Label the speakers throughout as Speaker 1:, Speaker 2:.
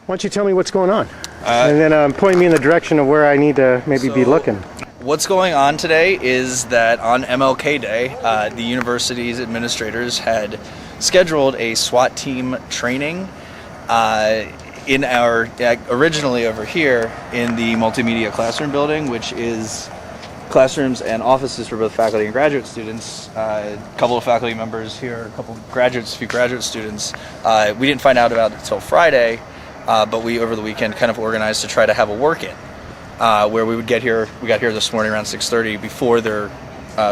Speaker 1: don't you tell me what's going on? And then point me in the direction of where I need to maybe be looking.
Speaker 2: What's going on today is that on MLK Day, the university's administrators had scheduled a SWAT team training in our, originally over here in the multimedia classroom building, which is classrooms and offices for both faculty and graduate students. A couple of faculty members here, a few graduate students. We didn't find out about it until Friday, but we, over the weekend, kind of organized to try to have a work-in where we would get here. We got here this morning around 6:30 before their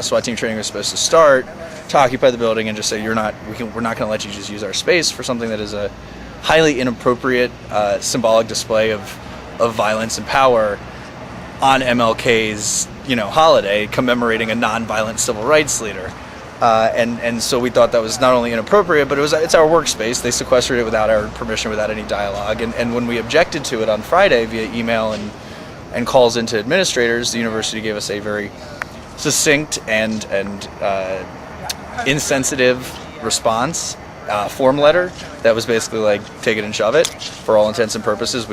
Speaker 2: SWAT team training was supposed to start, to occupy the building and just say, we're not going to let you just use our space for something that is a highly inappropriate symbolic display of violence and power on MLK's holiday commemorating a non-violent civil rights leader. And so we thought that was not only inappropriate, but it's our workspace. They sequestered it without our permission, without any dialogue. And when we objected to it on Friday via email and calls into administrators, the university gave us a very succinct and insensitive response, form letter that was basically like, take it and shove it. For all intents and purposes,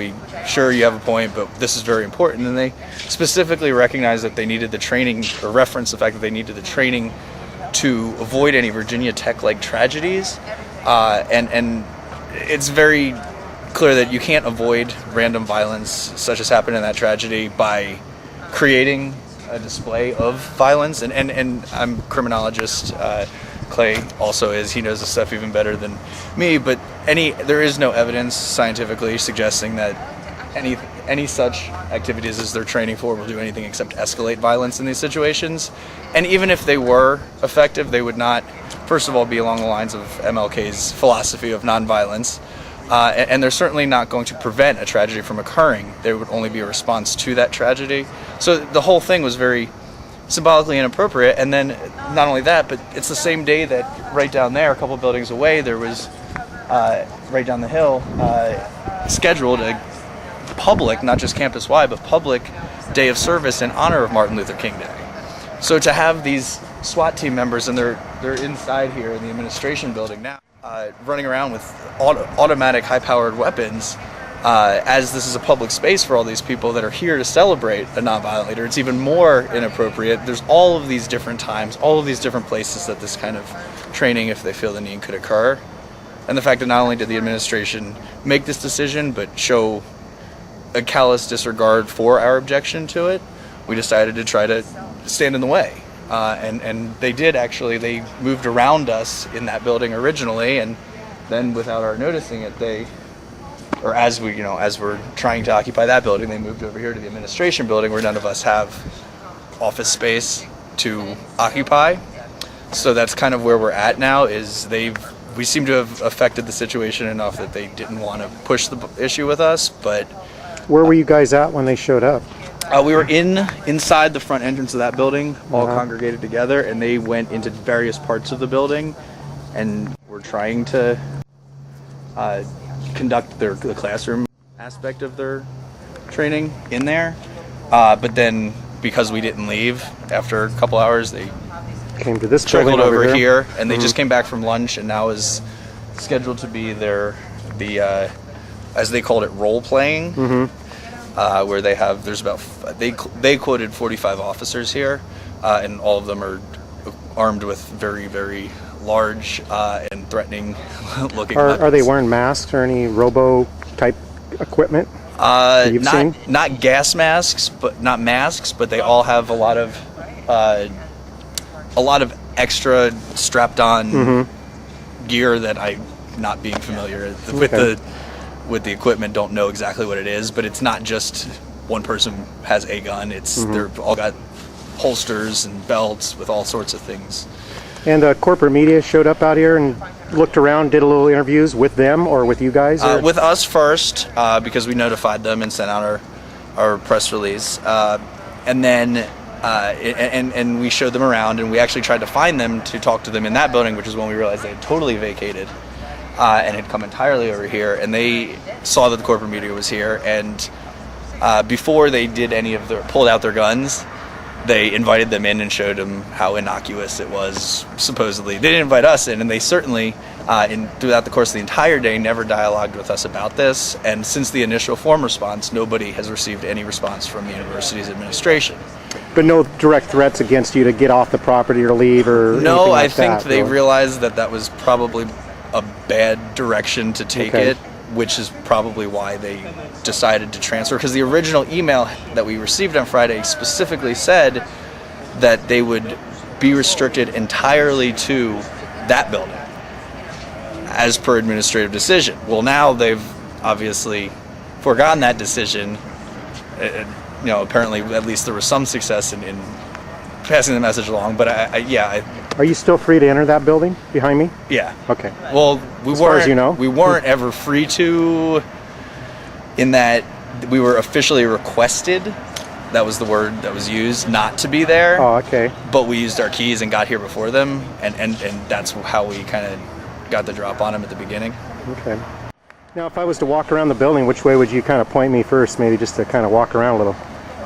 Speaker 2: sure, you have a point, but this is very important. And they specifically recognized that they needed the training, or referenced the fact that they needed the training to avoid any Virginia Tech-like tragedies. And it's very clear that you can't avoid random violence such as happened in that tragedy by creating a display of violence. And I'm a criminologist. Clay also is. He knows this stuff even better than me, but there is no evidence scientifically suggesting that any such activities as they're training for will do anything except escalate violence in these situations. And even if they were effective, they would not, first of all, be along the lines of MLK's philosophy of nonviolence, and they're certainly not going to prevent a tragedy from occurring. There would only be a response to that tragedy. So the whole thing was very symbolically inappropriate. And then not only that, but it's the same day that right down there, a couple buildings away, there was right down the hill scheduled a public, not just campus-wide, but public day of service in honor of Martin Luther King Day. So to have these SWAT team members, and they're inside here in the administration building now, running around with automatic high-powered weapons, as this is a public space for all these people that are here to celebrate a nonviolent leader, it's even more inappropriate. There's all of these different times, all of these different places that this kind of training, if they feel the need, could occur. And the fact that not only did the administration make this decision, but show a callous disregard for our objection to it, we decided to try to stand in the way. And they did, actually. They moved around us in that building originally, and then without our noticing it, as we're trying to occupy that building, they moved over here to the administration building where none of us have office space to occupy. So that's kind of where we're at now, we seem to have affected the situation enough that they didn't want to push the issue with us. But
Speaker 1: where were you guys at when they showed up?
Speaker 2: We were inside the front entrance of that building, all congregated together, and they went into various parts of the building and were trying to conduct the classroom aspect of their training in there. But then, because we didn't leave after a couple hours, they
Speaker 1: came to this
Speaker 2: trickled over here, and they just came back from lunch, and now is scheduled to be the as they called it, role playing, where they quoted 45 officers here, and all of them are armed with very, very large and threatening looking weapons.
Speaker 1: Are they wearing masks or any robo type equipment?
Speaker 2: Not gas masks, not masks, but they all have a lot of extra strapped on gear that I'm not being familiar with the equipment, don't know exactly what it is, but it's not just one person has a gun. They're all got holsters and belts with all sorts of things.
Speaker 1: And corporate media showed up out here and looked around, did a little interviews with them or with you guys?
Speaker 2: With us first, because we notified them and sent out our press release, and then and we showed them around, and we actually tried to find them to talk to them in that building, which is when we realized they had totally vacated and had come entirely over here, and they saw that the corporate media was here, and before they did pulled out their guns, they invited them in and showed them how innocuous it was, supposedly. They didn't invite us in, and they certainly throughout the course of the entire day, never dialogued with us about this. And since the initial form response, nobody has received any response from the university's administration.
Speaker 1: But no direct threats against you to get off the property or leave or anything
Speaker 2: No,
Speaker 1: like
Speaker 2: I think
Speaker 1: that,
Speaker 2: they
Speaker 1: really?
Speaker 2: realized that that was probably a bad direction to take
Speaker 1: Okay.
Speaker 2: it, which is probably why they decided to transfer. Because the original email that we received on Friday specifically said that they would be restricted entirely to that building as per administrative decision. Well, now they've obviously forgotten that decision. Apparently at least there was some success in passing the message along, but
Speaker 1: Are you still free to enter that building behind me?
Speaker 2: yeah.
Speaker 1: Okay.
Speaker 2: Well,
Speaker 1: As far as you know?
Speaker 2: we weren't ever free to, in that we were officially requested, that was the word that was used, not to be there.
Speaker 1: Oh, okay.
Speaker 2: But we used our keys and got here before them, and that's how we kind of got the drop on them at the beginning.
Speaker 1: Okay. Now, if I was to walk around the building, which way would you kind of point me first, maybe just to kind of walk around a little?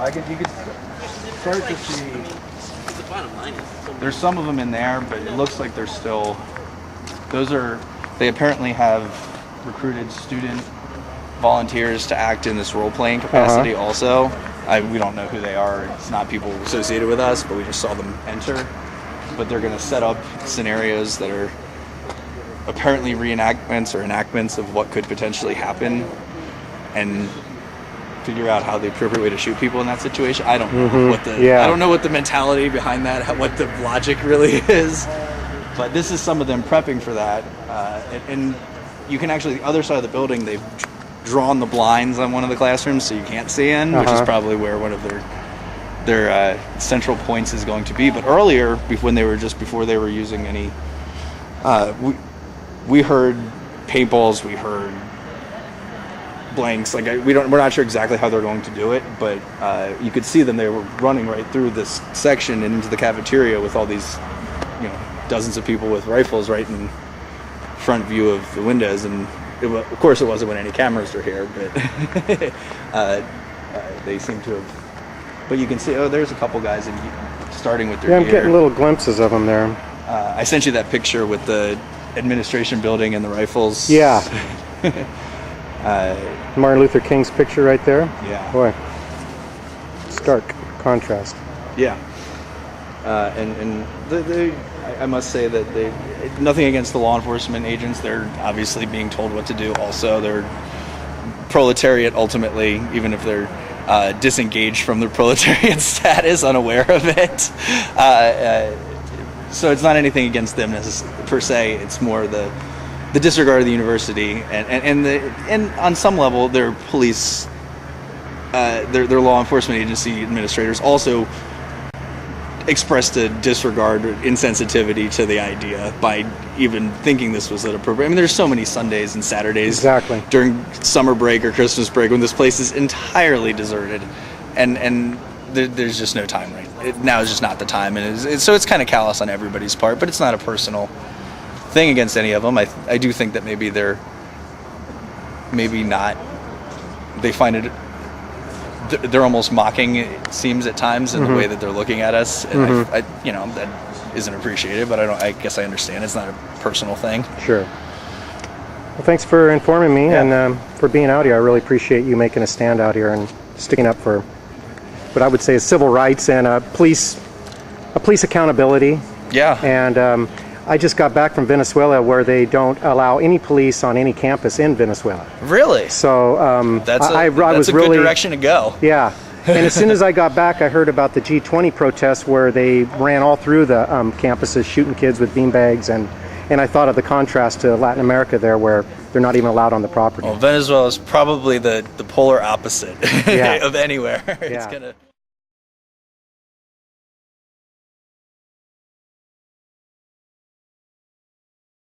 Speaker 2: You could start to see. There's some of them in there, but it looks like they're still. They apparently have recruited student volunteers to act in this role-playing capacity also. We don't know who they are. It's not people associated with us, but we just saw them enter. But they're going to set up scenarios that are apparently reenactments or enactments of what could potentially happen, and figure out how the appropriate way to shoot people in that situation. I don't know I don't know what the mentality behind that, what the logic really is. But this is some of them prepping for that, and you can actually, the other side of the building, they've drawn the blinds on one of the classrooms so you can't see in, which is probably where one of their central points is going to be. But earlier, before they were using any, we heard paintballs, we heard blanks. We're not sure exactly how they're going to do it, but you could see them. They were running right through this section and into the cafeteria with all these, dozens of people with rifles right in front view of the windows. And of course, it wasn't when any cameras were here, but they seem to have. But you can see, there's a couple guys starting with their
Speaker 1: Yeah, I'm
Speaker 2: gear.
Speaker 1: getting little glimpses of them there.
Speaker 2: I sent you that picture with the administration building and the rifles.
Speaker 1: Yeah. Martin Luther King's picture right there.
Speaker 2: Yeah.
Speaker 1: Boy, stark contrast.
Speaker 2: Yeah. I must say that they, nothing against the law enforcement agents. They're obviously being told what to do. Also, they're proletariat ultimately, even if they're disengaged from their proletariat status, unaware of it. So it's not anything against them per se. It's more the disregard of the university and on some level their police, their law enforcement agency administrators also expressed a disregard or insensitivity to the idea by even thinking this was inappropriate. I mean, there's so many Sundays and Saturdays during summer break or Christmas break when this place is entirely deserted, and there's just no time now is just not the time, and so it's kind of callous on everybody's part, but it's not a personal thing against any of them. I do think that maybe they find it, they're almost mocking, it seems at times, in the way that they're looking at us, and that isn't appreciated, but I guess I understand it's not a personal thing.
Speaker 1: Sure. Well, thanks for informing me and for being out here. I really appreciate you making a stand out here and sticking up for what I would say is civil rights and police accountability. Yeah. And I just got back from Venezuela, where they don't allow any police on any campus in Venezuela.
Speaker 2: Really?
Speaker 1: So
Speaker 2: that's a good direction to go.
Speaker 1: Yeah. And as soon as I got back, I heard about the G20 protests where they ran all through the campuses shooting kids with beanbags, and I thought of the contrast to Latin America there, where they're not even allowed on the property.
Speaker 2: Well, Venezuela is probably the polar opposite of anywhere. It's gonna